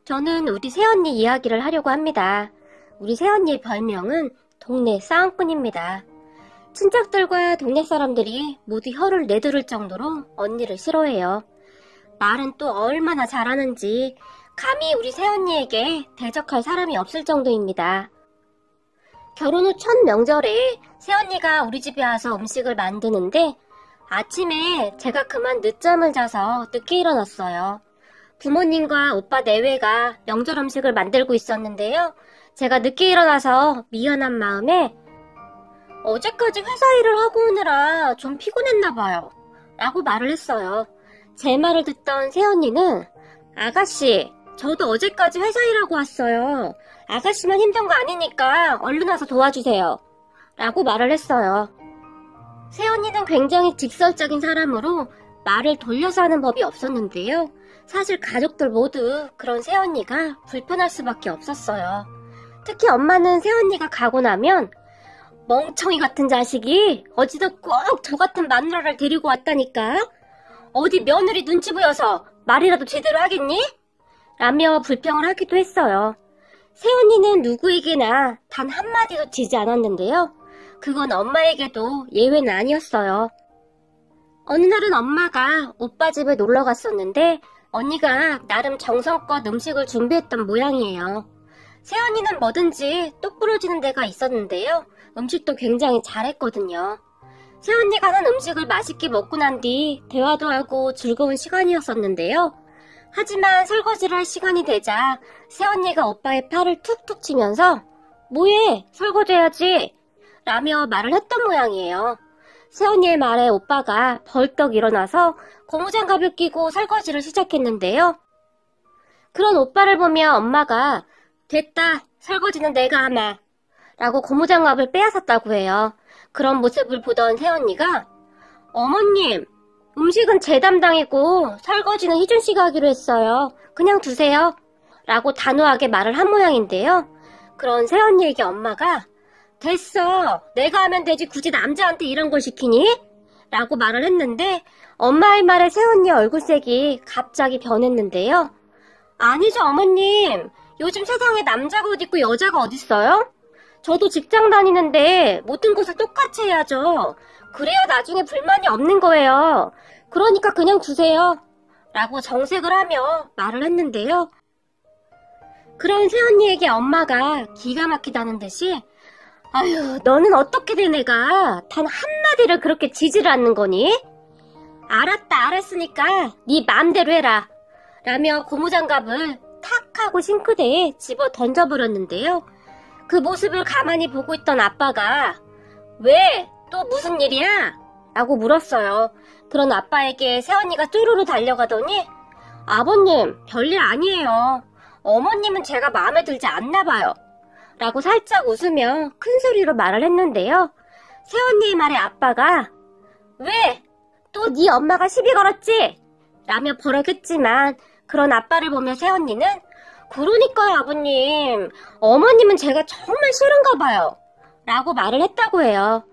저는 우리 새언니 이야기를 하려고 합니다. 우리 새언니의 별명은 동네 싸움꾼입니다. 친척들과 동네 사람들이 모두 혀를 내두를 정도로 언니를 싫어해요. 말은 또 얼마나 잘하는지 감히 우리 새언니에게 대적할 사람이 없을 정도입니다. 결혼 후 첫 명절에 새언니가 우리 집에 와서 음식을 만드는데 아침에 제가 그만 늦잠을 자서 늦게 일어났어요. 부모님과 오빠 내외가 명절 음식을 만들고 있었는데요. 제가 늦게 일어나서 미안한 마음에 어제까지 회사 일을 하고 오느라 좀 피곤했나 봐요 라고 말을 했어요. 제 말을 듣던 새언니는 아가씨, 저도 어제까지 회사 일하고 왔어요. 아가씨만 힘든 거 아니니까 얼른 와서 도와주세요 라고 말을 했어요. 새언니는 굉장히 직설적인 사람으로 말을 돌려서 하는 법이 없었는데요. 사실 가족들 모두 그런 새언니가 불편할 수밖에 없었어요. 특히 엄마는 새언니가 가고 나면 멍청이 같은 자식이 어디서 꼭 저 같은 마누라를 데리고 왔다니까? 어디 며느리 눈치 보여서 말이라도 제대로 하겠니? 라며 불평을 하기도 했어요. 새언니는 누구에게나 단 한마디도 지지 않았는데요. 그건 엄마에게도 예외는 아니었어요. 어느 날은 엄마가 오빠 집에 놀러 갔었는데 언니가 나름 정성껏 음식을 준비했던 모양이에요. 새언니는 뭐든지 똑부러지는 데가 있었는데요. 음식도 굉장히 잘했거든요. 새언니가 하는 음식을 맛있게 먹고 난 뒤 대화도 하고 즐거운 시간이었었는데요. 하지만 설거지를 할 시간이 되자 새언니가 오빠의 팔을 툭툭 치면서 뭐해? 설거지해야지 라며 말을 했던 모양이에요. 새언니의 말에 오빠가 벌떡 일어나서 고무장갑을 끼고 설거지를 시작했는데요. 그런 오빠를 보며 엄마가 됐다, 설거지는 내가 하마 라고 고무장갑을 빼앗았다고 해요. 그런 모습을 보던 새언니가 어머님, 음식은 제 담당이고 설거지는 희준씨가 하기로 했어요. 그냥 두세요 라고 단호하게 말을 한 모양인데요. 그런 새언니에게 엄마가 됐어, 내가 하면 되지 굳이 남자한테 이런 걸 시키니? 라고 말을 했는데 엄마의 말에 새언니 얼굴색이 갑자기 변했는데요. 아니죠 어머님, 요즘 세상에 남자가 어디 있고 여자가 어딨어요? 저도 직장 다니는데 모든 것을 똑같이 해야죠. 그래야 나중에 불만이 없는 거예요. 그러니까 그냥 두세요 라고 정색을 하며 말을 했는데요. 그런 새언니에게 엄마가 기가 막히다는 듯이 아휴, 너는 어떻게 된 애가 단 한마디를 그렇게 지지를 않는 거니? 알았다, 알았으니까 네 맘대로 해라 라며 고무장갑을 탁 하고 싱크대에 집어 던져버렸는데요. 그 모습을 가만히 보고 있던 아빠가 왜? 또 무슨 일이야? 라고 물었어요. 그런 아빠에게 새언니가 쭈루루 달려가더니 아버님, 별일 아니에요. 어머님은 제가 마음에 들지 않나 봐요 라고 살짝 웃으며 큰 소리로 말을 했는데요. 새언니의 말에 아빠가 왜? 또 네 엄마가 시비 걸었지? 라며 버럭했지만 그런 아빠를 보며 새언니는 그러니까요 아버님, 어머님은 제가 정말 싫은가 봐요 라고 말을 했다고 해요.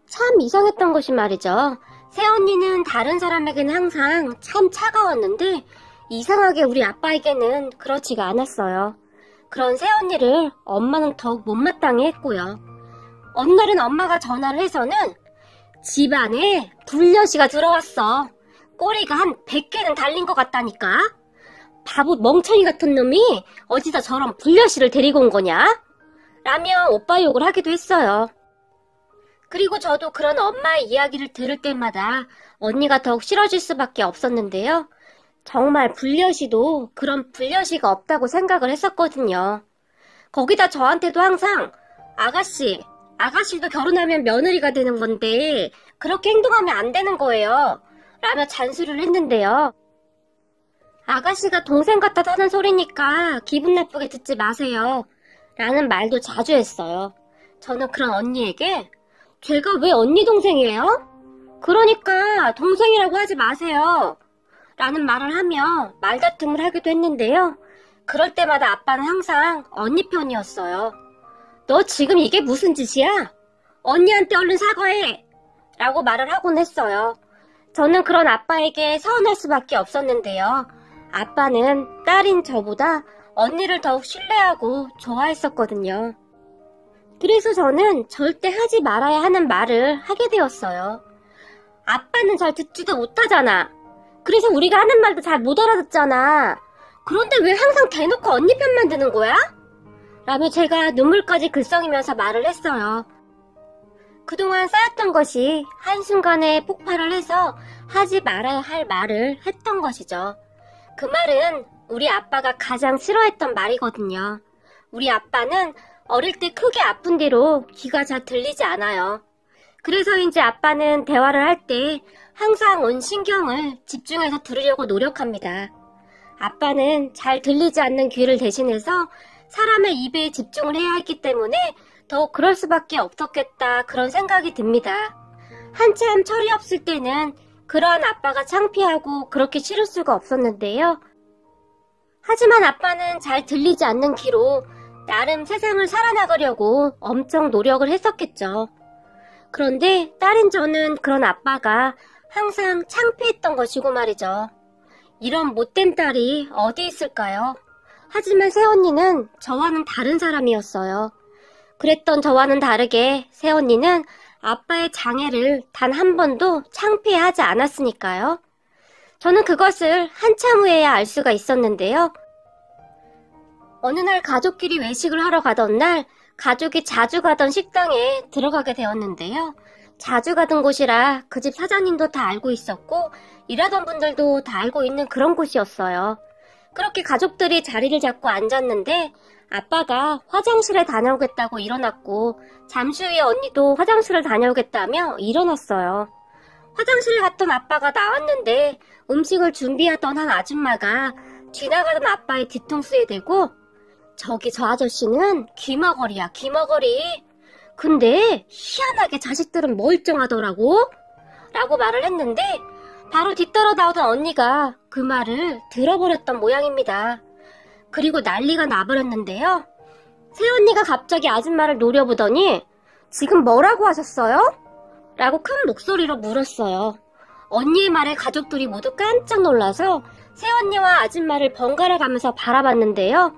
참 이상했던 것이 말이죠. 새언니는 다른 사람에게는 항상 참 차가웠는데 이상하게 우리 아빠에게는 그렇지가 않았어요. 그런 새언니를 엄마는 더욱 못마땅해 했고요. 어느 날은 엄마가 전화를 해서는 집안에 불려시가 들어왔어. 꼬리가 한 100개는 달린 것 같다니까. 바보 멍청이 같은 놈이 어디서 저런 불려시를 데리고 온 거냐? 라며 오빠 욕을 하기도 했어요. 그리고 저도 그런 엄마의 이야기를 들을 때마다 언니가 더욱 싫어질 수밖에 없었는데요. 정말 불려시도 그런 불려시가 없다고 생각을 했었거든요. 거기다 저한테도 항상 아가씨도 결혼하면 며느리가 되는 건데 그렇게 행동하면 안 되는 거예요 라며 잔소리를 했는데요. 아가씨가 동생 같아서 하는 소리니까 기분 나쁘게 듣지 마세요 라는 말도 자주 했어요. 저는 그런 언니에게 제가 왜 언니 동생이에요? 그러니까 동생이라고 하지 마세요 라는 말을 하며 말다툼을 하기도 했는데요. 그럴 때마다 아빠는 항상 언니 편이었어요. 너 지금 이게 무슨 짓이야? 언니한테 얼른 사과해 라고 말을 하곤 했어요. 저는 그런 아빠에게 서운할 수밖에 없었는데요. 아빠는 딸인 저보다 언니를 더욱 신뢰하고 좋아했었거든요. 그래서 저는 절대 하지 말아야 하는 말을 하게 되었어요. 아빠는 잘 듣지도 못하잖아. 그래서 우리가 하는 말도 잘 못 알아듣잖아. 그런데 왜 항상 대놓고 언니 편만 드는 거야? 라며 제가 눈물까지 글썽이면서 말을 했어요. 그동안 쌓였던 것이 한순간에 폭발을 해서 하지 말아야 할 말을 했던 것이죠. 그 말은 우리 아빠가 가장 싫어했던 말이거든요. 우리 아빠는 어릴 때 크게 아픈 뒤로 귀가 잘 들리지 않아요. 그래서인지 아빠는 대화를 할 때 항상 온 신경을 집중해서 들으려고 노력합니다. 아빠는 잘 들리지 않는 귀를 대신해서 사람의 입에 집중을 해야 했기 때문에 더욱 그럴 수밖에 없었겠다 그런 생각이 듭니다. 한참 철이 없을 때는 그러한 아빠가 창피하고 그렇게 싫을 수가 없었는데요. 하지만 아빠는 잘 들리지 않는 귀로 나름 세상을 살아나가려고 엄청 노력을 했었겠죠. 그런데 딸인 저는 그런 아빠가 항상 창피했던 것이고 말이죠. 이런 못된 딸이 어디 있을까요? 하지만 새언니는 저와는 다른 사람이었어요. 그랬던 저와는 다르게 새언니는 아빠의 장애를 단 한 번도 창피해하지 않았으니까요. 저는 그것을 한참 후에야 알 수가 있었는데요. 어느 날 가족끼리 외식을 하러 가던 날 가족이 자주 가던 식당에 들어가게 되었는데요. 자주 가던 곳이라 그 집 사장님도 다 알고 있었고 일하던 분들도 다 알고 있는 그런 곳이었어요. 그렇게 가족들이 자리를 잡고 앉았는데 아빠가 화장실에 다녀오겠다고 일어났고 잠시 후에 언니도 화장실을 다녀오겠다며 일어났어요. 화장실에 갔던 아빠가 나왔는데 음식을 준비하던 한 아줌마가 지나가던 아빠의 뒤통수에 대고 저기 저 아저씨는 귀머거리야 귀머거리. 근데 희한하게 자식들은 멀쩡하더라고 라고 말을 했는데 바로 뒤따라 나오던 언니가 그 말을 들어버렸던 모양입니다. 그리고 난리가 나버렸는데요. 새언니가 갑자기 아줌마를 노려보더니 지금 뭐라고 하셨어요? 라고 큰 목소리로 물었어요. 언니의 말에 가족들이 모두 깜짝 놀라서 새언니와 아줌마를 번갈아 가면서 바라봤는데요.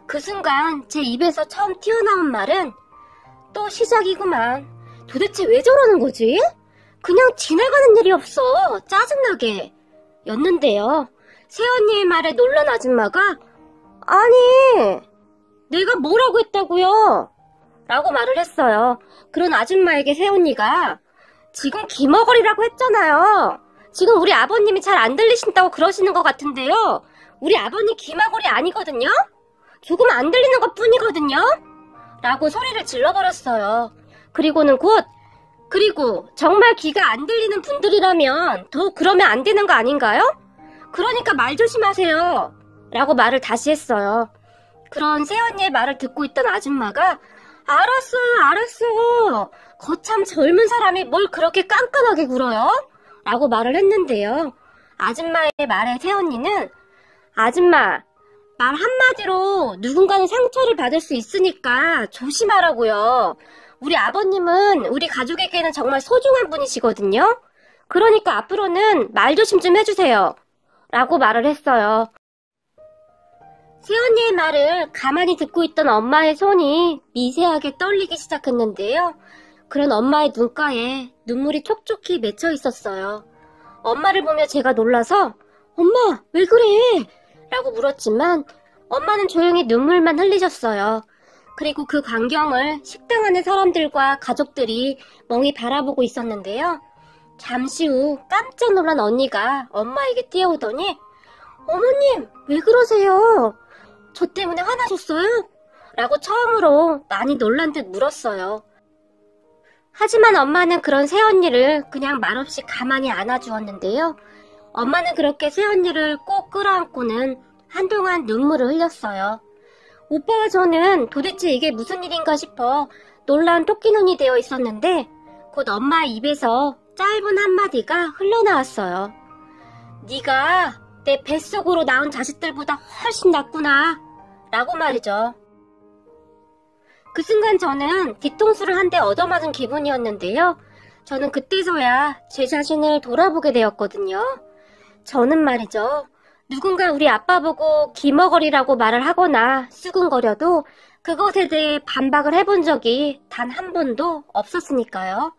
그 순간 제 입에서 처음 튀어나온 말은 또 시작이구만. 도대체 왜 저러는 거지? 그냥 지나가는 일이 없어. 짜증나게. 였는데요. 새언니의 말에 놀란 아줌마가 아니, 내가 뭐라고 했다고요? 라고 말을 했어요. 그런 아줌마에게 새언니가 지금 귀머거리라고 했잖아요. 지금 우리 아버님이 잘 안 들리신다고 그러시는 것 같은데요. 우리 아버님 귀머거리 아니거든요? 조금 안 들리는 것 뿐이거든요? 라고 소리를 질러버렸어요. 그리고는 그리고 정말 귀가 안 들리는 분들이라면 더 그러면 안 되는 거 아닌가요? 그러니까 말 조심하세요. 라고 말을 다시 했어요. 그런 새언니의 말을 듣고 있던 아줌마가 알았어. 거참 젊은 사람이 뭘 그렇게 깐깐하게 굴어요? 라고 말을 했는데요. 아줌마의 말에 새언니는 아줌마, 말 한마디로 누군가는 상처를 받을 수 있으니까 조심하라고요. 우리 아버님은 우리 가족에게는 정말 소중한 분이시거든요. 그러니까 앞으로는 말 조심 좀 해주세요. 라고 말을 했어요. 새언니의 말을 가만히 듣고 있던 엄마의 손이 미세하게 떨리기 시작했는데요. 그런 엄마의 눈가에 눈물이 촉촉히 맺혀 있었어요. 엄마를 보며 제가 놀라서 엄마 왜 그래? 라고 물었지만 엄마는 조용히 눈물만 흘리셨어요. 그리고 그 광경을 식당 안의 사람들과 가족들이 멍이 바라보고 있었는데요. 잠시 후 깜짝 놀란 언니가 엄마에게 뛰어오더니 어머님 왜 그러세요? 저 때문에 화나셨어요? 라고 처음으로 많이 놀란 듯 물었어요. 하지만 엄마는 그런 새언니를 그냥 말없이 가만히 안아주었는데요. 엄마는 그렇게 새언니를 꼭 끌어안고는 한동안 눈물을 흘렸어요. 오빠와 저는 도대체 이게 무슨 일인가 싶어 놀란 토끼눈이 되어 있었는데 곧 엄마의 입에서 짧은 한마디가 흘러나왔어요. 네가 내 뱃속으로 낳은 자식들보다 훨씬 낫구나 라고 말이죠. 그 순간 저는 뒤통수를 한 대 얻어맞은 기분이었는데요. 저는 그때서야 제 자신을 돌아보게 되었거든요. 저는 말이죠. 누군가 우리 아빠 보고 기머거리라고 말을 하거나 수근거려도 그것에 대해 반박을 해본 적이 단 한 번도 없었으니까요.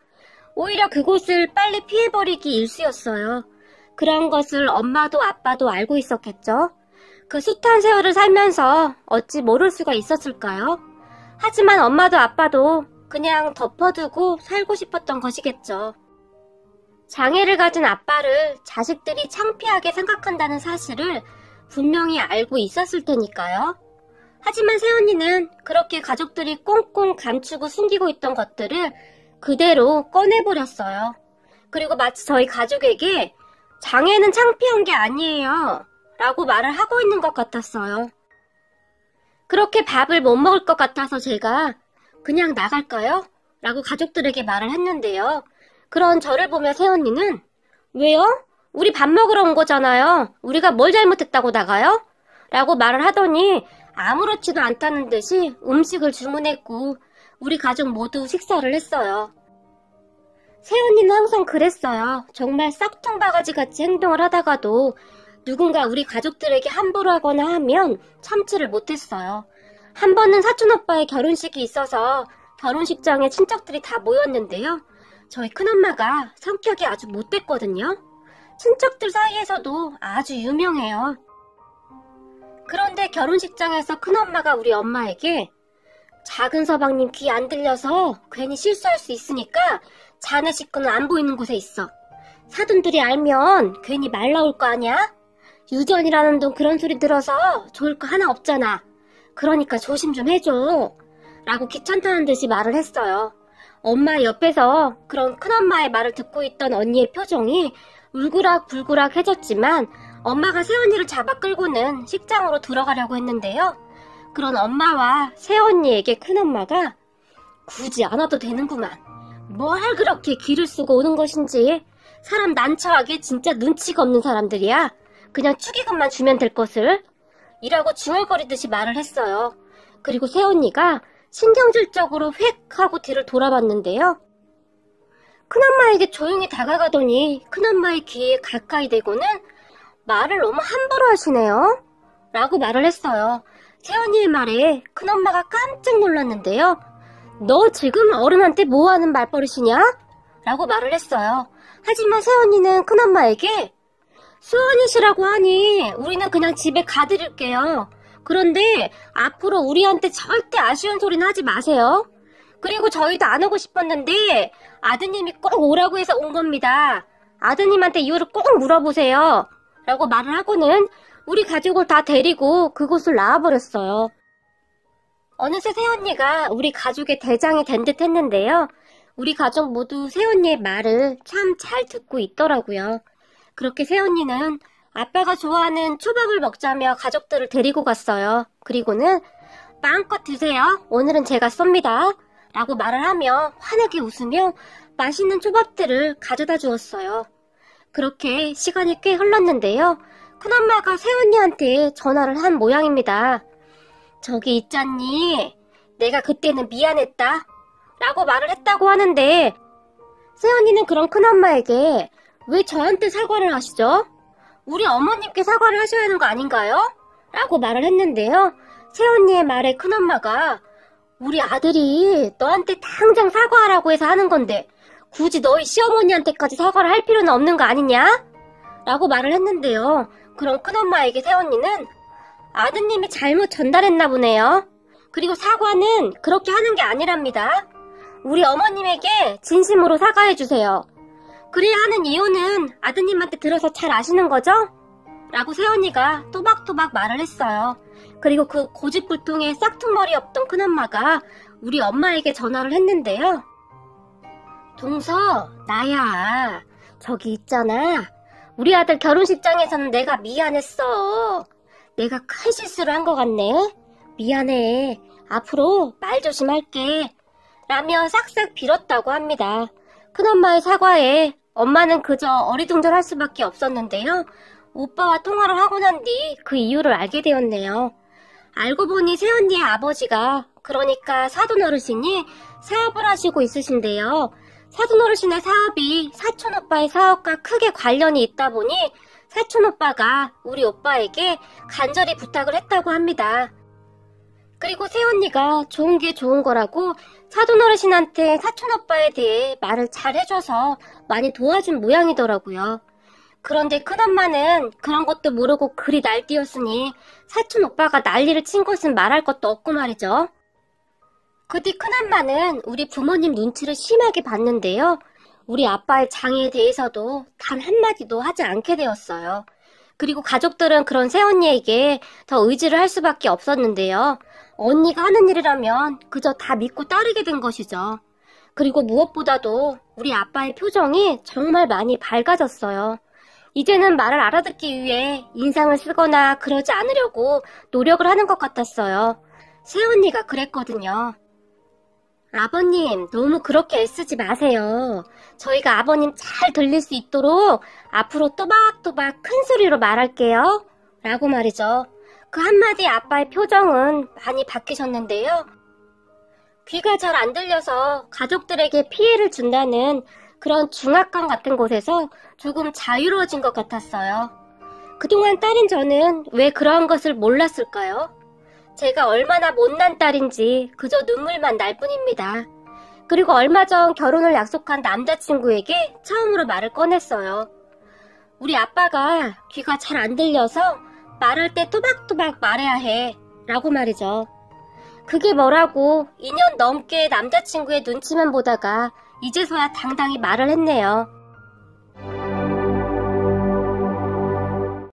오히려 그곳을 빨리 피해버리기 일쑤였어요. 그런 것을 엄마도 아빠도 알고 있었겠죠. 그 숱한 세월을 살면서 어찌 모를 수가 있었을까요? 하지만 엄마도 아빠도 그냥 덮어두고 살고 싶었던 것이겠죠. 장애를 가진 아빠를 자식들이 창피하게 생각한다는 사실을 분명히 알고 있었을 테니까요. 하지만 새언니는 그렇게 가족들이 꽁꽁 감추고 숨기고 있던 것들을 그대로 꺼내버렸어요. 그리고 마치 저희 가족에게 장애는 창피한 게 아니에요 라고 말을 하고 있는 것 같았어요. 그렇게 밥을 못 먹을 것 같아서 제가 그냥 나갈까요? 라고 가족들에게 말을 했는데요. 그런 저를 보며 새언니는 왜요? 우리 밥 먹으러 온 거잖아요. 우리가 뭘 잘못했다고 나가요? 라고 말을 하더니 아무렇지도 않다는 듯이 음식을 주문했고 우리 가족 모두 식사를 했어요. 새언니는 항상 그랬어요. 정말 싹퉁바가지같이 행동을 하다가도 누군가 우리 가족들에게 함부로 하거나 하면 참지를 못했어요. 한 번은 사촌오빠의 결혼식이 있어서 결혼식장에 친척들이 다 모였는데요. 저희 큰엄마가 성격이 아주 못됐거든요. 친척들 사이에서도 아주 유명해요. 그런데 결혼식장에서 큰엄마가 우리 엄마에게 작은 서방님 귀 안 들려서 괜히 실수할 수 있으니까 자네 식구는 안 보이는 곳에 있어. 사돈들이 알면 괜히 말 나올 거 아니야? 유전이라는 돈 그런 소리 들어서 좋을 거 하나 없잖아. 그러니까 조심 좀 해줘. 라고 귀찮다는 듯이 말을 했어요. 엄마 옆에서 그런 큰엄마의 말을 듣고 있던 언니의 표정이 울그락불그락해졌지만 엄마가 새언니를 잡아 끌고는 식장으로 들어가려고 했는데요. 그런 엄마와 새언니에게 큰엄마가 굳이 안 와도 되는구만. 뭘 그렇게 기를 쓰고 오는 것인지. 사람 난처하게 진짜 눈치가 없는 사람들이야. 그냥 축의금만 주면 될 것을. 이라고 중얼거리듯이 말을 했어요. 그리고 새언니가 신경질적으로 휙 하고 뒤를 돌아봤는데요. 큰엄마에게 조용히 다가가더니 큰엄마의 귀에 가까이 대고는 말을 너무 함부로 하시네요. 라고 말을 했어요. 새언니의 말에 큰엄마가 깜짝 놀랐는데요. 너 지금 어른한테 뭐하는 말버릇이냐? 라고 말을 했어요. 하지만 새언니는 큰엄마에게 수원이시라고 하니 우리는 그냥 집에 가드릴게요. 그런데 앞으로 우리한테 절대 아쉬운 소리는 하지 마세요. 그리고 저희도 안 오고 싶었는데 아드님이 꼭 오라고 해서 온 겁니다. 아드님한테 이유를 꼭 물어보세요. 라고 말을 하고는 우리 가족을 다 데리고 그곳을 나와버렸어요. 어느새 새언니가 우리 가족의 대장이 된 듯 했는데요. 우리 가족 모두 새언니의 말을 참 잘 듣고 있더라고요. 그렇게 새언니는 아빠가 좋아하는 초밥을 먹자며 가족들을 데리고 갔어요. 그리고는 마음껏 드세요. 오늘은 제가 쏩니다. 라고 말을 하며 환하게 웃으며 맛있는 초밥들을 가져다 주었어요. 그렇게 시간이 꽤 흘렀는데요. 큰엄마가 새언니한테 전화를 한 모양입니다. 저기 있잖니. 내가 그때는 미안했다. 라고 말을 했다고 하는데 새언니는 그런 큰엄마에게 왜 저한테 사과를 하시죠? 우리 어머님께 사과를 하셔야 하는 거 아닌가요? 라고 말을 했는데요. 새언니의 말에 큰엄마가 우리 아들이 너한테 당장 사과하라고 해서 하는 건데 굳이 너희 시어머니한테까지 사과를 할 필요는 없는 거 아니냐? 라고 말을 했는데요. 그런 큰엄마에게 새언니는 아드님이 잘못 전달했나 보네요. 그리고 사과는 그렇게 하는 게 아니랍니다. 우리 어머님에게 진심으로 사과해주세요. 그래야 하는 이유는 아드님한테 들어서 잘 아시는 거죠? 라고 새언니가 또박또박 말을 했어요. 그리고 그 고집불통에 싹퉁머리 없던 큰엄마가 우리 엄마에게 전화를 했는데요. 동서, 나야. 저기 있잖아. 우리 아들 결혼식장에서는 내가 미안했어. 내가 큰 실수를 한 것 같네. 미안해. 앞으로 말 조심할게. 라며 싹싹 빌었다고 합니다. 큰엄마의 사과에 엄마는 그저 어리둥절할 수밖에 없었는데요. 오빠와 통화를 하고 난 뒤 그 이유를 알게 되었네요. 알고 보니 새언니의 아버지가, 그러니까 사돈어르신이 사업을 하시고 있으신데요. 사돈어르신의 사업이 사촌오빠의 사업과 크게 관련이 있다 보니 사촌 오빠가 우리 오빠에게 간절히 부탁을 했다고 합니다. 그리고 새언니가 좋은 게 좋은 거라고 사돈 어르신한테 사촌 오빠에 대해 말을 잘 해줘서 많이 도와준 모양이더라고요. 그런데 큰엄마는 그런 것도 모르고 그리 날뛰었으니 사촌 오빠가 난리를 친 것은 말할 것도 없고 말이죠. 그 뒤 큰엄마는 우리 부모님 눈치를 심하게 봤는데요. 우리 아빠의 장애에 대해서도 단 한마디도 하지 않게 되었어요. 그리고 가족들은 그런 새언니에게 더 의지를 할 수밖에 없었는데요. 언니가 하는 일이라면 그저 다 믿고 따르게 된 것이죠. 그리고 무엇보다도 우리 아빠의 표정이 정말 많이 밝아졌어요. 이제는 말을 알아듣기 위해 인상을 쓰거나 그러지 않으려고 노력을 하는 것 같았어요. 새언니가 그랬거든요. 아버님, 너무 그렇게 애쓰지 마세요. 저희가 아버님 잘 들릴 수 있도록 앞으로 또박또박 큰 소리로 말할게요. 라고 말이죠. 그 한마디 아빠의 표정은 많이 바뀌셨는데요. 귀가 잘 안 들려서 가족들에게 피해를 준다는 그런 중압감 같은 곳에서 조금 자유로워진 것 같았어요. 그동안 딸인 저는 왜 그러한 것을 몰랐을까요? 제가 얼마나 못난 딸인지 그저 눈물만 날 뿐입니다. 그리고 얼마 전 결혼을 약속한 남자친구에게 처음으로 말을 꺼냈어요. 우리 아빠가 귀가 잘 안 들려서 말할 때 또박또박 말해야 해 라고 말이죠. 그게 뭐라고 2년 넘게 남자친구의 눈치만 보다가 이제서야 당당히 말을 했네요.